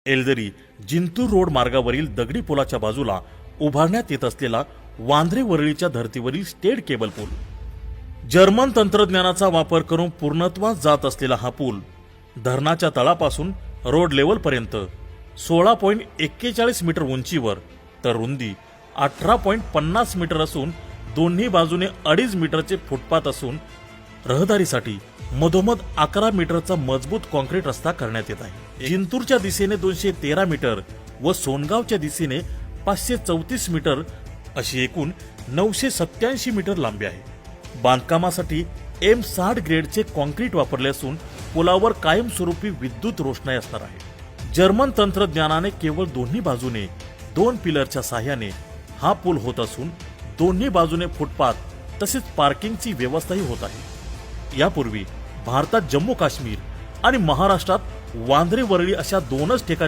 एलदरी Jintur road मार्गावरील दगडी पुलाच्या बाजूला उभारण्यात येत असलेला वांद्रे वरळीच्या धर्तीवरील स्टेट केबल पूल। जर्मन तंत्रज्ञानाचा वापर करून पूर्णत्वास जात असलेला हा पूल धरणाच्या तळापासून रोड लेवल पर्यंत 16.41 मीटर उंचीवर तर रुंदी 18.50 मीटर असून दोन्ही बाजूने 2.5 मीटरचे फुटपाथ असून रहदारीसाठी मधोमध 11 मीटरचा मजबूत कॉन्क्रीट रस्ता करण्यात येत आहे। जिंतूरच्या दिशेने 213 मीटर व सोनगावच्या दिशेने 534 मीटर अशी एकूण 987 मीटर लांबी आहे। बांधकामासाठी M60 ग्रेडचे कॉन्क्रीट वापरले असून पुलावर कायमस्वरूपी विद्युत रोषणाई असणार आहे। जर्मन तंत्रज्ञानाने केवळ दोन्ही बाजूने 2 पिलरच्या साहाय्याने हा पूल होत असून दोन्ही बाजूने फुटपाथ तसेच पार्किंगची व्यवस्थाही होत आहे। यापूर्वी भारतात जम्मू काश्मीर आणि महाराष्ट्रात वांद्रे वरळी अशा 2च ठिकाणी